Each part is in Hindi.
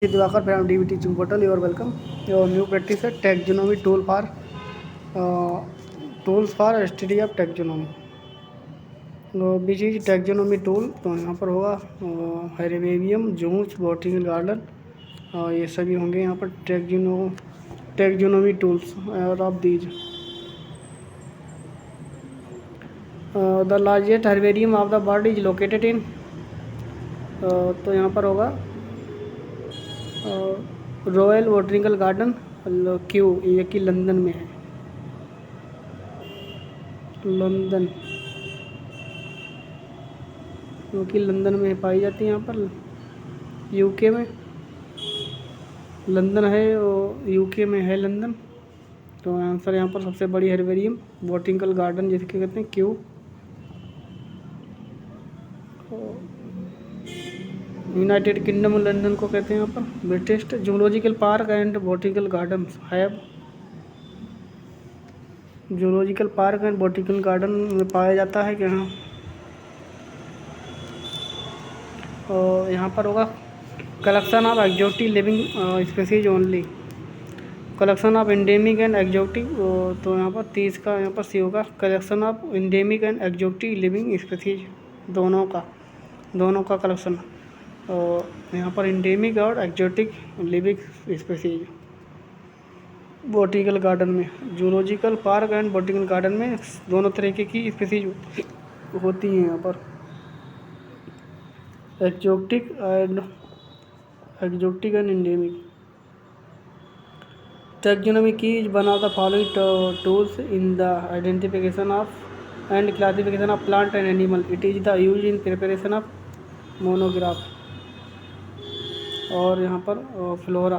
Diwakar from DB teaching portal. You are welcome. Your new practice है taxonomy tools for study of taxonomy. Which is taxonomy tool. तो यहाँ पर होगा हेर्बेरियम, जूस, बॉटनिकल गार्डन, ये सभी होंगे यहाँ पर taxonomy tools of these. The largest herbarium of the world is located in. तो यहाँ पर होगा रॉयल बॉटनिकल गार्डन क्यू, ये कि लंदन में है. लंदन, क्योंकि लंदन में पाई जाती है यहाँ पर. यूके में लंदन है, और यूके में है लंदन. तो आंसर यहाँ पर सबसे बड़ी हेर्बेरियम बॉटनिकल गार्डन जिसके कहते हैं क्यू. यूनाइटेड किंगडम लंदन को कहते हैं यहाँ पर. British zoological park and botanical gardens have. Zoological park and botanical garden में पाया जाता है कि हाँ. और यहाँ पर होगा collection of exotic living species only. Collection of endemic and exotic. तो यहाँ पर 30 का यहाँ पर सी होगा. Collection of endemic and exotic living species, दोनों का कलेक्शन. और यहाँ पर एंडेमिक और exotic living species botanical garden में, zoological park and botanical garden में दोनों तरीके की स्पीसीज होती हैं यहाँ पर. Exotic and endemic. टैक्सोनॉमी की is one of the following tools in the identification of and classification of plant and animal. It is the use in preparation of monograph. और यहाँ पर फ्लोरा.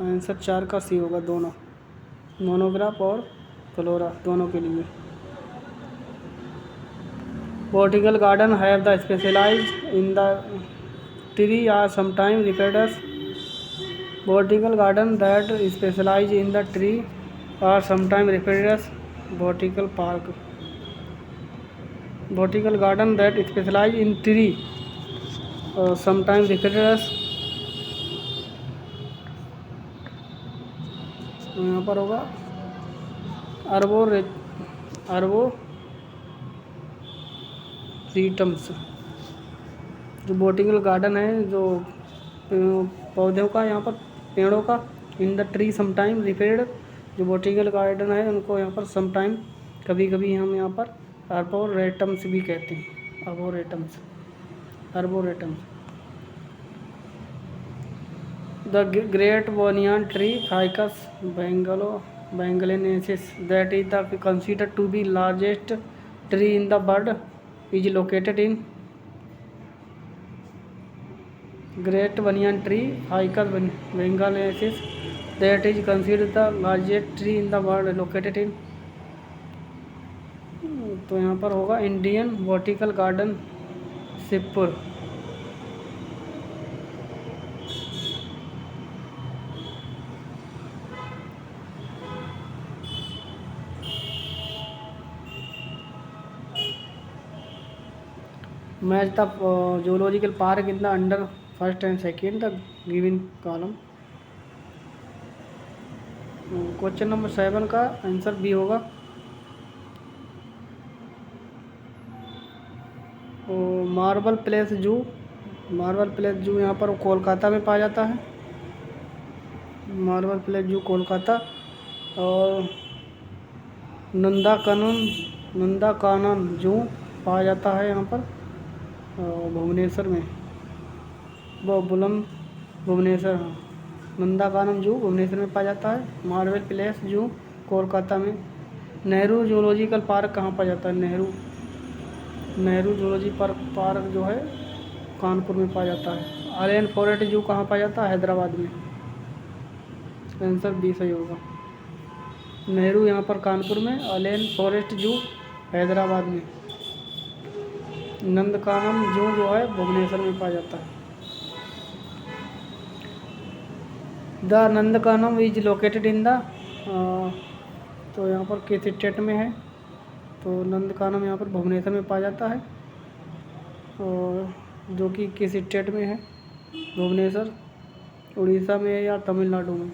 आंसर 4 का सी होगा. दोनों, मोनोग्राफ और फ्लोरा, दोनों के लिए. Botanical garden have the specialized in the tree are sometime referred as. Botanical garden that specialize in the tree are sometime referred as botanical park. Botanical garden that specialize in tree sometime referred as. यहाँ पर होगा आर्बोरेटम्स. जो बॉटनिकल गार्डन है, जो पौधों का, यहाँ पर पेड़ों का. इन द ट्री समटाइम रिफर्ड. जो बॉटनिकल गार्डन है उनको यहाँ पर समटाइम, कभी कभी हम यहाँ पर आर्बोरेटम्स भी कहते हैं. आर्बोरेटम्स. The great banyan tree Ficus bengalensis, that is the considered to be largest tree in the world, is located in. Great banyan tree Ficus bengalensis, that is considered the largest tree in the world, located in. तो यहाँ पर होगा Indian botanical garden Shivpur. Match the zoological park in the under first and second the given column. Question number 7 का आंसर बी होगा. मार्बल प्लेस जू यहाँ पर कोलकाता में पाया जाता है. मार्बल प्लेस जू कोलकाता. और नंदाकानन जू पाया जाता है यहाँ पर भुवनेश्वर में. भुवनेश्वर. हाँ, नंदाकानन जू भुवनेश्वर में पाया जाता है. मार्बल प्लेस जू कोलकाता में. नेहरू जूलॉजिकल पार्क कहाँ पाया जाता है? नेहरू जूलॉजी पार्क जो है कानपुर में पाया जाता है. आलियन फॉरेस्ट जू कहाँ पाया जाता है? हैदराबाद में. आंसर बी सही होगा. नेहरू यहाँ पर कानपुर में, आलियन फॉरेस्ट जू हैदराबाद में. नंदकानन जू जो है भुवनेश्वर में पाया जाता है. The Nandankanan is located in the. तो यहाँ पर किस स्टेट में है? तो नंदकानन यहाँ पर भुवनेश्वर में पाया जाता है. और जो कि किस स्टेट में है? भुवनेश्वर. उड़ीसा में या तमिलनाडु में?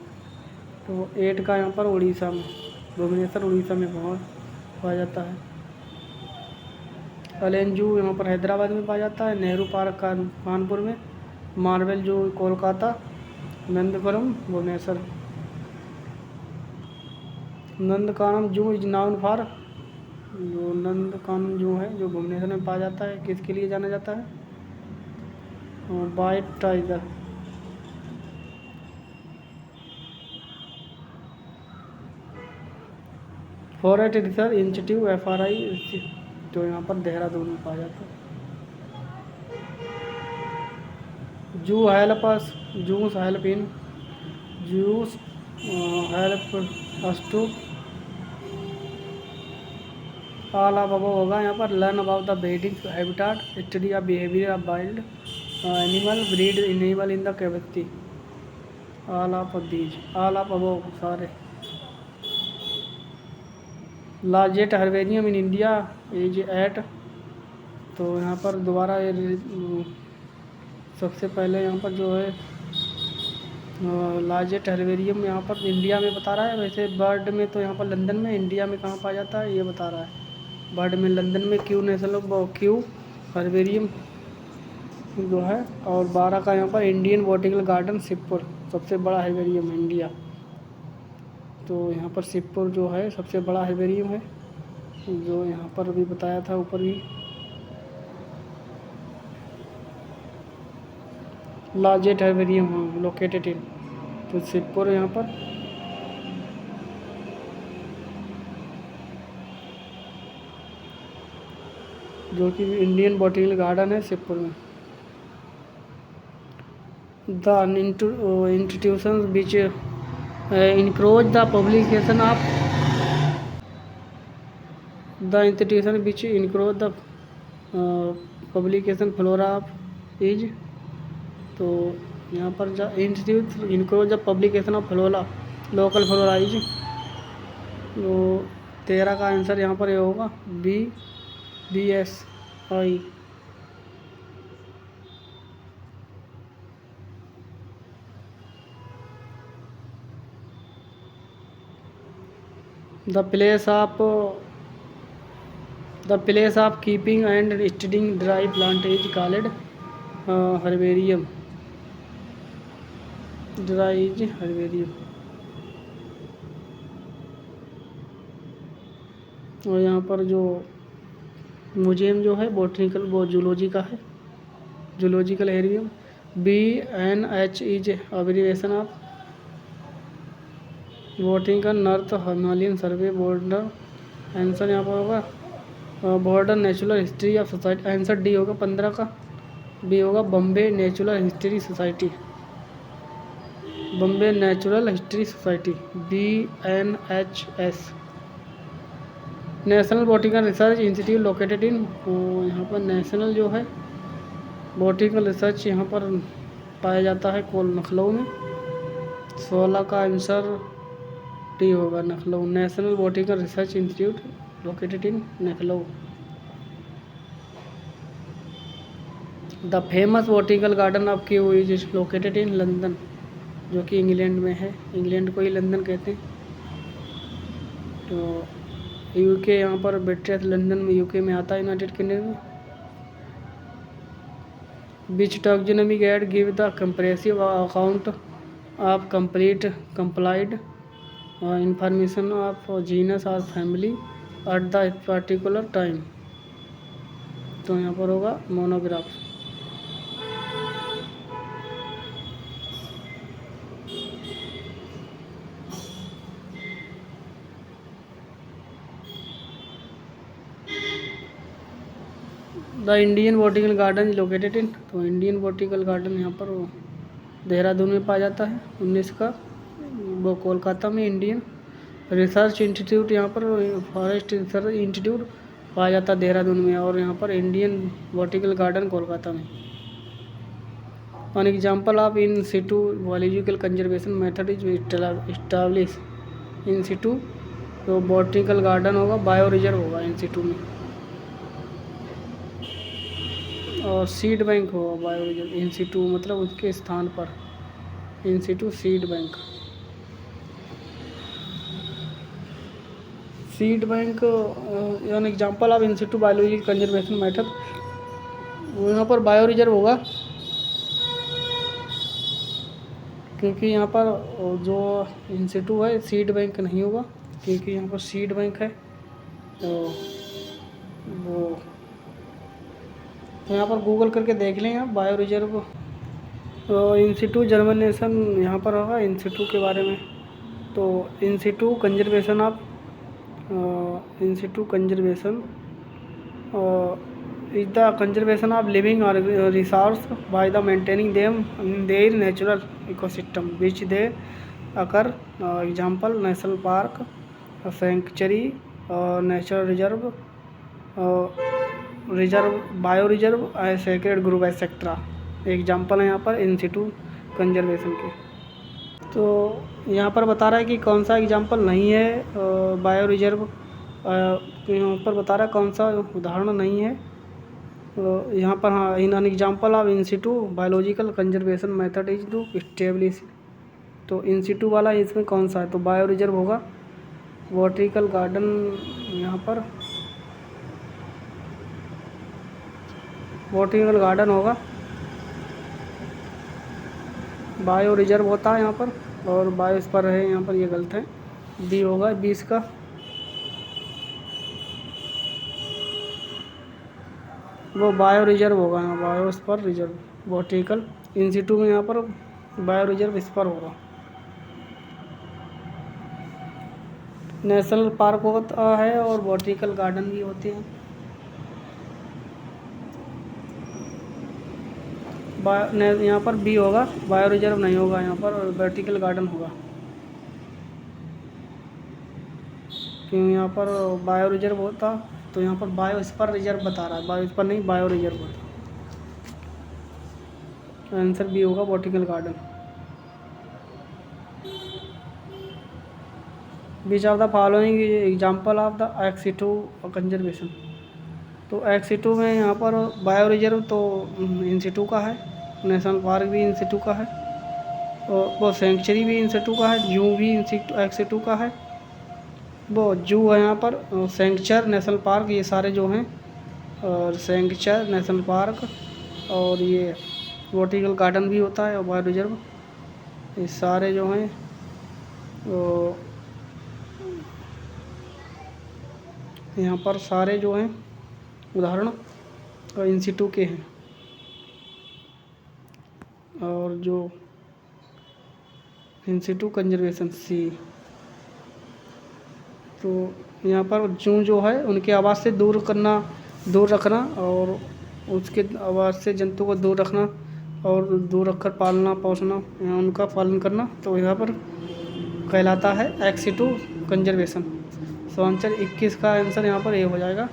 तो 8 का यहाँ पर उड़ीसा में, भुवनेश्वर उड़ीसा में पाया जाता है। अलेन जू यहाँ पर हैदराबाद में पाया जाता है। नेहरू पार्क कानपुर में। मार्बल जू कोलकाता। नंदपुरम भुवनेश्वर। नंदकानन जू इज नाउन फॉर, जो नंदकानन जू है जो भुवनेश्वर में पाया जाता है, किसके लिए जाना जाता है? White tiger. Forest research institute FRI जो यहाँ पर देहरादून में पाया जाता है। Zoo help us, zoos help in, zoos help us to, all of above होगा यहाँ पर। Learn about the breeding habitat, study of behaviour of wild animal, breed animal in the captivity, all of these, all of above सारे। Largest herbarium in India is at, तो यहाँ पर दोबारा सबसे पहले यहाँ पर जो है लार्जेस्ट हर्बेरियम यहाँ पर इंडिया में बता रहा है। वैसे बर्ड में तो यहाँ पर लंदन में, इंडिया में कहाँ पाया जाता है ये बता रहा है। बर्ड में लंदन में क्यू नेशनल क्यू हर्बेरियम जो है। और 12 का यहाँ पर इंडियन बॉटनिकल गार्डन शिवपुर, सबसे बड़ा हर्बेरियम है इंडिया। तो यहाँ पर शिवपुर जो है सबसे बड़ा हर्बेरियम है, जो यहाँ पर भी बताया था ऊपर भी। लार्जेस्ट हर्बेरियम लोकेटेड इन, तो शिवपुर यहाँ पर। जो कि इंडियन बॉटनिकल गार्डन है शिवपुर में। The institution which encourage the publication of, the institution which encourage the publication flora of is, तो यहाँ पर institute encourage the publication of flora, local flora is, तो 13 का आंसर यहाँ पर ये होगा BSI। The place of keeping and studying dry plant is called herbarium, dry is herbarium। और यहाँ पर जो म्यूजियम जो है बॉटनिकल, वो जूलॉजी का है, zoological herbarium. BNH is abbreviation of botanical north Himalayan survey border. Answer यहाँ पर होगा border natural history of society, answer D होगा 15 का। बी होगा Bombay natural history society, Bombay natural history society BNHS। National botanical research institute located in, यहाँ पर नेशनल जो है बॉटनिकल रिसर्च यहाँ पर पाया जाता है लखनऊ में। 16 का आंसर डी होगा Lucknow, national botanical research institute located in Lucknow. The famous botanical garden of Q is located in London, जो कि इंग्लैंड में है, इंग्लैंड को ही लंदन कहते हैं। तो यूके यहाँ पर ब्रिटिश लंदन में यूके में आता है, यूनाइटेड किंगडम में। Which taxonomic aid give the comprehensive account of compiled information of genus और family at the particular time, तो यहाँ पर होगा monograph. The Indian botanical garden is located in, तो इंडियन बॉटनिकल गार्डन यहाँ पर देहरादून में पाया जाता है। 19 का वो कोलकाता में इंडियन रिसर्च इंस्टीट्यूट, यहाँ पर फॉरेस्ट रिसर्च इंस्टीट्यूट पाया जाता है देहरादून में, और यहाँ पर इंडियन बॉटनिकल गार्डन कोलकाता में। An example of in situ biological conservation method is established in situ, तो बॉटनिकल गार्डन होगा, बायो रिजर्व होगा इन सिटू में। और सीड बैंक होगा बायो रिजर्व इन सिटू, मतलब उसके स्थान पर in situ seed bank. Seed bank an example of in situ biology conservation method. यहाँ पर बायो रिजर्व होगा, क्योंकि यहाँ पर जो इन सिटू है सीड बैंक नहीं होगा, क्योंकि यहाँ पर सीड बैंक है। तो वो तो यहाँ पर गूगल करके देख लें आप बायो रिजर्व। तो इन सिटू जर्मिनेशन यहाँ पर होगा इन सिटू के बारे में। तो in situ conservation of in situ conservation is the conservation of living or resource by the maintaining them in their natural ecosystem which they occur. Example national park, sanctuary, natural reserve, reserve, bio reserve, sacred grove etc. Example है यहाँ पर इन सिटू कंजर्वेशन के। तो यहाँ पर बता रहा है कि कौन सा एग्जाम्पल नहीं है बायो रिजर्व, तो यहाँ पर बता रहा है कौन सा उदाहरण नहीं है। तो यहाँ पर हाँ, in an example of in situ biological conservation method is to establish. तो इन सिटू वाला इसमें कौन सा है, तो बायो रिजर्व होगा। बॉटनिकल गार्डन यहाँ पर बॉटनिकल गार्डन होगा, बायो रिजर्व होता है यहाँ पर, और बायो इस पर है यहाँ पर, ये गलत है, बी होगा 20 का। वो बायो रिजर्व होगा यहाँ, बायो इस पर रिजर्व, बॉटनिकल इन सिटू में यहाँ पर बायो रिजर्व इस पर होगा। नेशनल पार्क होता है और बॉटनिकल गार्डन भी होते हैं। यहाँ पर बी होगा, बायो रिजर्व नहीं होगा यहाँ पर, और बॉटनिकल गार्डन होगा, क्यों यहाँ पर बायो रिजर्व होता। तो यहाँ पर बायो इस पर रिजर्व बता रहा है, बायो इस पर नहीं, बायो रिजर्व होता। आंसर बी होगा botanical garden. Beach of the following example of the ex situ conservation. तो एक्स सिटू में यहाँ पर बायो रिजर्व तो इन सिटू का है, नेशनल पार्क भी इन सिटू का है, और वो सेंचुरी भी इन सिटू का है, जू भी इन सिटू एक्स सिटू का है। वो जू है यहाँ पर, सेंचर नेशनल पार्क, ये सारे जो हैं, और सेंचर नेशनल पार्क, और ये बॉटनिकल गार्डन भी होता है और बायो रिजर्व, ये सारे जो हैं वो यहाँ पर सारे जो हैं उदाहरण इन सिटू के हैं। और जो इन सिटू कंजर्वेशन सी, तो यहाँ पर जू जो है उनके आवाज़ से दूर रखना, और उसके आवाज़ से जंतु को दूर रखना, और दूर रखकर पालना पोसना, उनका पालन करना, तो यहाँ पर कहलाता है एक्स सिटू कंजर्वेशन। तो आंसर 21 का आंसर यहाँ पर ए हो जाएगा।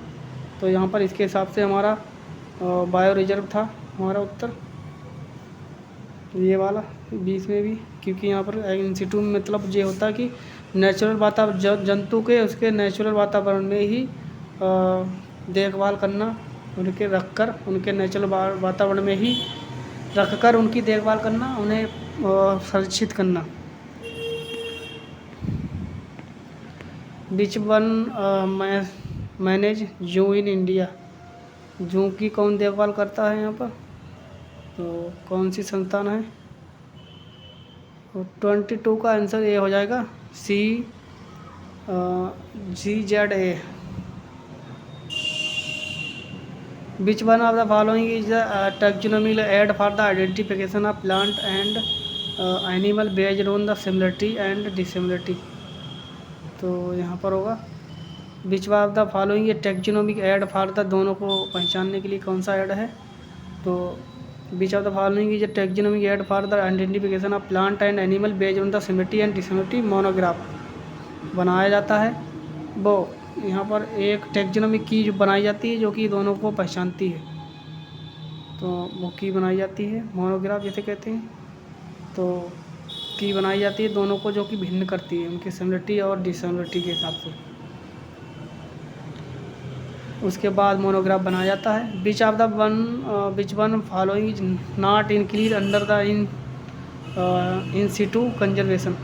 तो यहाँ पर इसके हिसाब से हमारा बायो रिजर्व था हमारा उत्तर, ये वाला 20 में भी, क्योंकि यहाँ पर इन सिटू में मतलब ये होता है कि नेचुरल वातावरण जंतु के उसके नेचुरल वातावरण में ही देखभाल करना, उनके रखकर उनके नेचुरल वातावरण में ही रखकर उनकी देखभाल करना, उन्हें संरक्षित करना। विच वन मैनेज जू इन इंडिया। जू की कौन देखभाल करता है यहाँ पर, तो कौन सी संस्थान है, तो 22 का आंसर ए हो जाएगा, CGZA। Which one of the following is the taxonomical aid for the identification of plant and animal based on the similarity and dissimilarity. तो यहाँ पर होगा which one of the following ये टैक्सोनॉमिक ऐड फॉर द, दोनों को पहचानने के लिए कौन सा ऐड है, तो विच of the following is taxonomic aid for the identification of plant and animal based on the similarity and dissimilarity. Monograph बनाया जाता है, वो यहाँ पर एक टैक्सोनॉमिक की जो बनाई जाती है जो कि दोनों को पहचानती है, तो वो की बनाई जाती है, मोनोग्राफ जिसे कहते हैं। तो की बनाई जाती है दोनों को जो कि भिन्न करती है उनकी सिमिलरिटी और डिसिमिलरिटी के हिसाब से, उसके बाद मोनोग्राफ बनाया जाता है। Which one following is not include under the in in situ conservation.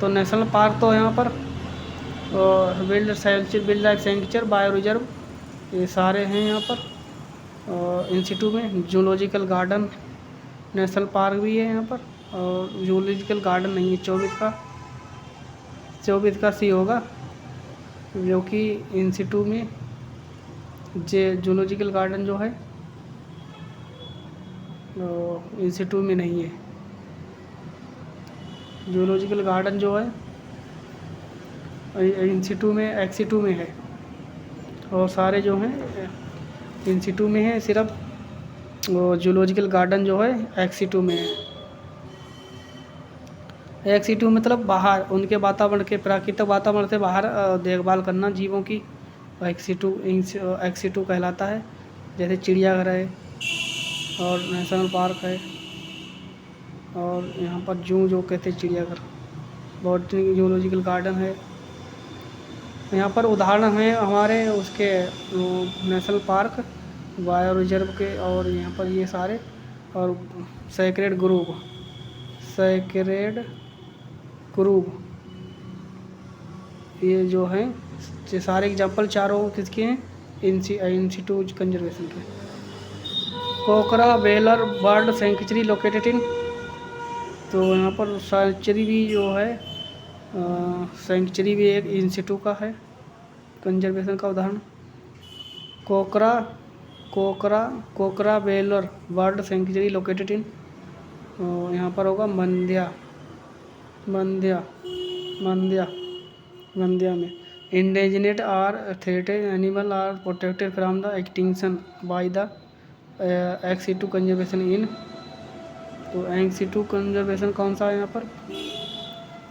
तो नेशनल पार्क तो यहाँ पर wild life sanctuary, bio reserve, ये सारे हैं यहाँ पर। इंस्टीट्यूट में जूलॉजिकल गार्डन, नेशनल पार्क भी है यहाँ पर, और जूलॉजिकल गार्डन नहीं है। 24 का सी होगा, जो कि इंस्टीट्यूट में जूलॉजिकल गार्डन जो है इंस्टीट्यूट में नहीं है। जूलॉजिकल गार्डन जो है इंस्टीट्यूट में एक्सीट्यूट में है, और सारे जो हैं इंस्टीट्यूट में है, सिर्फ जूलॉजिकल गार्डन जो है एक्सीट्यूट में है। एक्सीट्यूट मतलब बाहर उनके वातावरण के, प्राकृतिक वातावरण से बाहर देखभाल करना जीवों की, एक्सीट्यूट कहलाता है। जैसे चिड़ियाघर है और नेशनल पार्क है, और यहाँ पर जू जो कहते हैं चिड़ियाघर, बॉटनी जूलॉजिकल गार्डन है। यहाँ पर उदाहरण हैं हमारे उसके नेशनल पार्क, बायो रिजर्व के, और यहाँ पर ये सारे, और सेक्रेड ग्रुप ये जो हैं, ये सारे एग्जाम्पल चारों किसके हैं, इंस्टीट्यूट कंजर्वेशन के। Kokkare Bellur bird sanctuary located in, तो यहाँ पर सेंचुरी भी जो है, सेंचुरी भी एक इंस्टीट्यूट का है कंजर्वेशन का उदाहरण। Kokkare Bellur bird sanctuary located in, यहाँ पर होगा मंद्या में। Indigenous are threatened animal are protected from the extinction by the ex situ conservation in. तो एक्सीटू कंजर्वेशन कौन सा है यहाँ पर,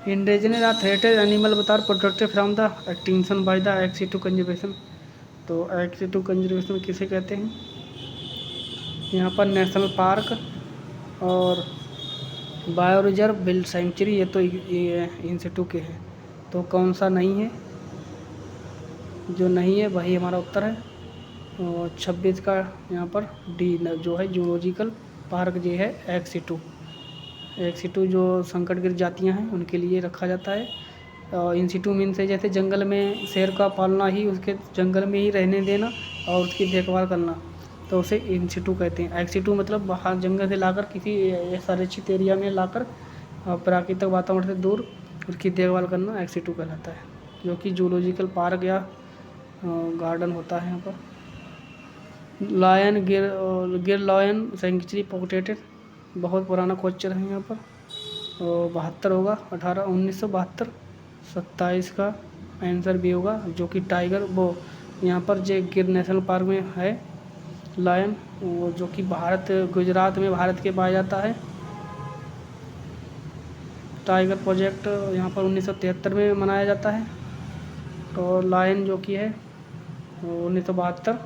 इंडेजिनेट आर थ्रेटेड एनिमल बता protected from the extinction by the ex situ conservation. तो एक्सीटू कंजर्वेशन किसे कहते हैं, यहाँ पर नेशनल पार्क और बायो रिजर्व, वाइल्ड सेंचुरी, ये तो ये इंस्टीट्यूट के हैं। तो कौन सा नहीं है, जो नहीं है वही हमारा उत्तर है। और 26 का यहाँ पर डी जो है जूलॉजिकल पार्क जो है एक्सीटू जो संकटग्रस्त जातियाँ हैं उनके लिए रखा जाता है। और इंस्टीट्यूट मीन से जैसे जंगल में शेर का पालना ही, उसके जंगल में ही रहने देना और उसकी देखभाल करना, तो उसे इंस्टीट्यूट कहते हैं। एक्सीटू मतलब बाहर जंगल से लाकर किसी संरक्षित एरिया में लाकर प्राकृतिक वातावरण से दूर उसकी देखभाल करना एक्सीटू कहलाता है, जो कि जूलॉजिकल पार्क या गार्डन होता है। यहाँ पर लायन गिर लायन सेंचुरी प्रोटेक्टेड, बहुत पुराना क्वेश्चन है यहाँ पर। 72 होगा, 1972। 27 का आंसर भी होगा, जो कि टाइगर, वो यहाँ पर जो गिर नेशनल पार्क में है लायन, वो जो कि गुजरात में भारत के पाया जाता है। टाइगर प्रोजेक्ट यहाँ पर 1973 में मनाया जाता है, और लायन जो कि है 1972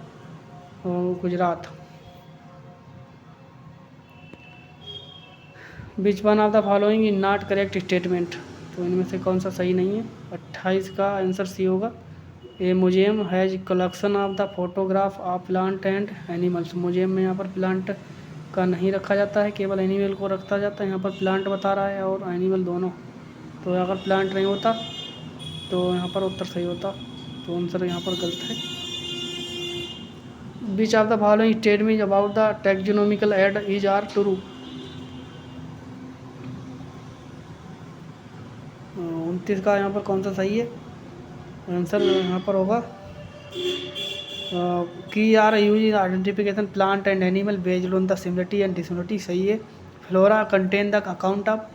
गुजरात। विच one of the following is not correct statement, तो इनमें से कौन सा सही नहीं है। 28 का आंसर सी होगा। A museum has collection of the photograph of plant and animals, museum में यहाँ पर प्लांट का नहीं रखा जाता है, केवल एनिमल को रखा जाता है। यहाँ पर प्लांट बता रहा है और एनिमल दोनों, तो अगर प्लांट नहीं होता तो यहाँ पर उत्तर सही होता, तो आंसर यहाँ पर गलत है। Which of the following statement about the taxonomical aid is are true, 29 का यहाँ पर कौन सा सही है, आंसर यहाँ पर होगा की are use identification plant and animal based on the similarity and dissimilarity, सही है। Flora contain the account of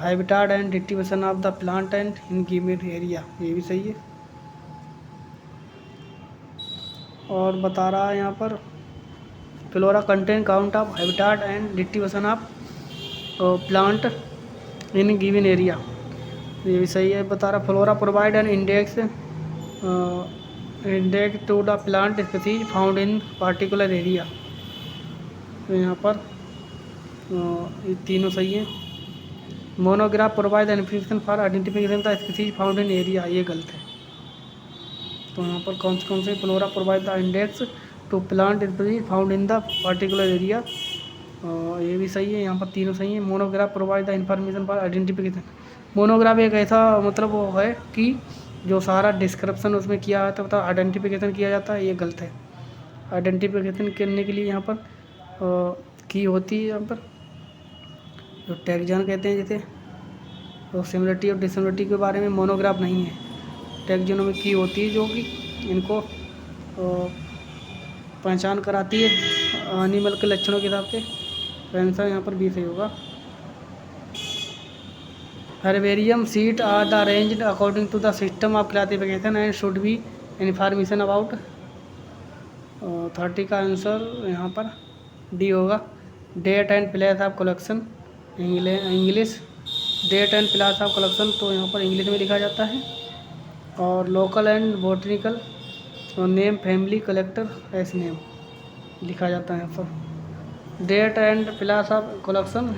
habitat and distribution of the plant and in given area, ये भी सही है। और बता रहा है यहाँ पर flora contain count of habitat and distribution of plant in given area, ये भी सही है। बता रहा flora provide an index to the plant species found in particular area, तो यहाँ पर ये तीनों सही है। Monograph provide an information for identification the species found in area, ये गलत है। तो यहाँ पर कौन से flora provide the index to plant species found in the particular area, ये भी सही है, यहाँ पर तीनों सही है। Monograph provide the information for identification. Monograph एक ऐसा मतलब वो है कि जो सारा डिस्क्रिप्शन उसमें किया जाता है, आइडेंटिफिकेशन किया जाता है, ये गलत है। आइडेंटिफिकेशन करने के लिए यहाँ पर की होती है, यहाँ पर जो टैगजॉन कहते हैं जैसे, तो सिमिलरिटी और डिसिमिलरिटी के बारे में मोनोग्राफ नहीं है। टैगजॉन में की होती है जो कि इनको पहचान कराती है एनिमल के लक्षणों के हिसाब से। तो आंसर यहाँ पर बी सही होगा। Herbarium sheet are the arranged according to the system of classification and should be information about. 30 का आंसर यहाँ पर डी होगा। Date and place of collection English, date and place of collection तो यहाँ पर इंग्लिश में लिखा जाता है। और local and botanical name family collector's name लिखा जाता है यहाँ पर। Date and place of collection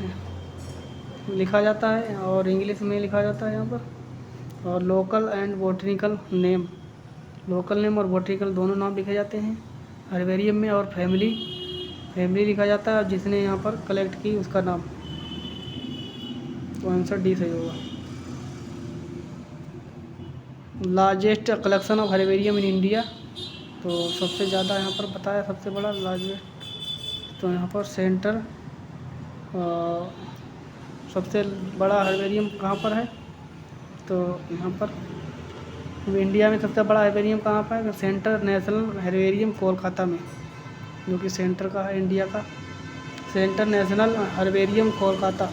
लिखा जाता है और इंग्लिश में लिखा जाता है यहाँ पर। और local and botanical name, local name और बोटनिकल दोनों नाम लिखे जाते हैं हर्बेरियम में। और फैमिली लिखा जाता है जिसने यहाँ पर कलेक्ट की उसका नाम। तो आंसर डी सही होगा। Largest collection of herbarium in India, तो सबसे ज़्यादा यहाँ पर बताया सबसे बड़ा लार्जेस्ट, तो यहाँ पर सेंटर सबसे बड़ा हर्बेरियम कहाँ पर है, तो यहाँ पर इंडिया में सबसे बड़ा हर्बेरियम कहाँ पर है, सेंटर नेशनल हर्बेरियम कोलकाता में, जो कि सेंटर का है इंडिया का, centre national herbarium Kolkata.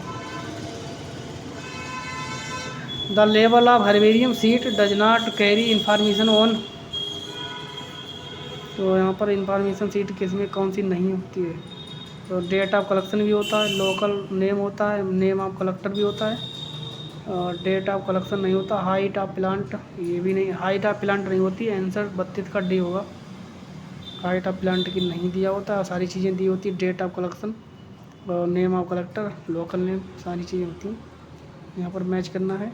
The level of herbarium seat does not carry information on, तो यहाँ पर इंफॉर्मेशन सीट किसमें कौन सी नहीं होती है, तो डेट ऑफ कलेक्शन भी होता है, लोकल नेम होता है, नेम ऑफ कलेक्टर भी होता है, और डेट ऑफ कलेक्शन नहीं होता। हाइट ऑफ प्लांट ये भी नहीं, हाइट ऑफ प्लांट नहीं होती। आंसर 32 का डी होगा। हाइट ऑफ प्लांट की नहीं दिया होता, सारी चीज़ें दी होती, डेट ऑफ कलेक्शन और name of collector, local name, सारी चीज़ें होती हैं। यहाँ पर मैच करना है।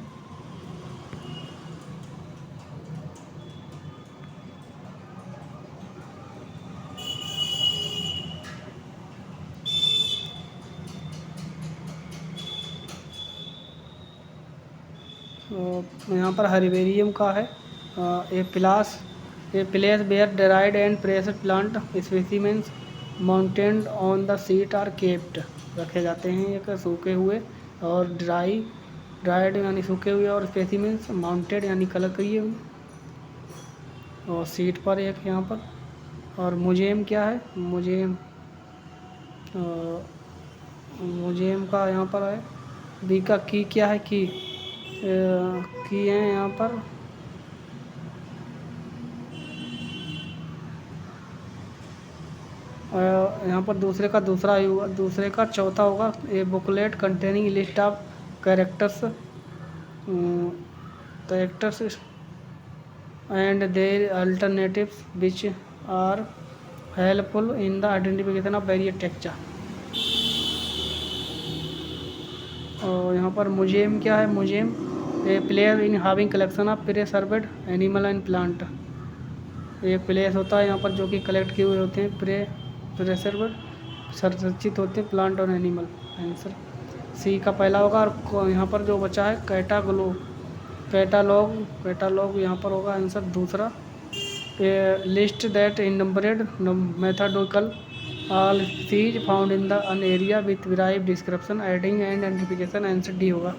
तो यहाँ पर हर्बेरियम का है a place where dried and pressed plant specimens mounted on the sheet are kept, रखे जाते हैं एक सूखे हुए और ड्राइड यानी सूखे हुए और स्पेसिमेंस माउंटेड यानी कलर किए हुए और सीट पर एक यहाँ पर। और म्यूजियम क्या है, म्यूजियम का यहाँ पर है बी का की क्या है, की है यहाँ पर यहाँ पर दूसरे का दूसरा ही होगा, दूसरे का चौथा होगा। A booklet containing list of characters and their alternatives which are helpful in the identification of various texture. और यहाँ पर म्यूजियम क्या है, museum a place in having collection of preserved animal and plant, एक प्लेस होता है यहाँ पर जो कि कलेक्ट किए हुए होते हैं प्रिजर्व्ड संरक्षित होते हैं प्लांट और एनिमल। आंसर सी का पहला होगा। और यहाँ पर जो बचा है कैटालॉग यहाँ पर होगा आंसर दूसरा। List that in numbered methodical all sees found in the an area with derive description aiding and identification, answer D होगा।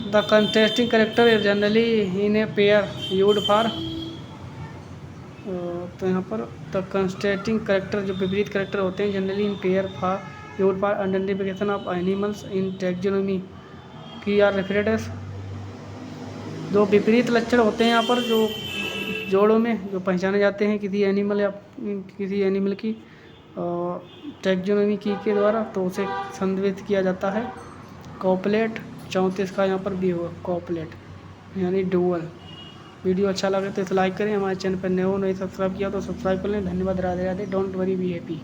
The contrasting character is generally in a pair used for, तो यहाँ पर द कंट्रास्टिंग कैरेक्टर जो विपरीत कैरेक्टर होते हैं generally in pair for used for identification of animals in taxonomy की आर रेफर्ड एज, जो विपरीत लक्षण होते हैं यहाँ पर जो जोड़ों में जो पहचाने जाते हैं किसी एनिमल या किसी एनिमल की टैक्सोनॉमी की के द्वारा, तो उसे संदर्भित किया जाता है कॉपलेट। 34 का यहाँ पर भी होगा कॉपलेट यानी डुअल। वीडियो अच्छा लगे तो इसे लाइक करें, हमारे चैनल पर नए हो नहीं सब्सक्राइब किया तो सब्सक्राइब कर लें। धन्यवाद, Radhe Radhe. Don't worry, be happy.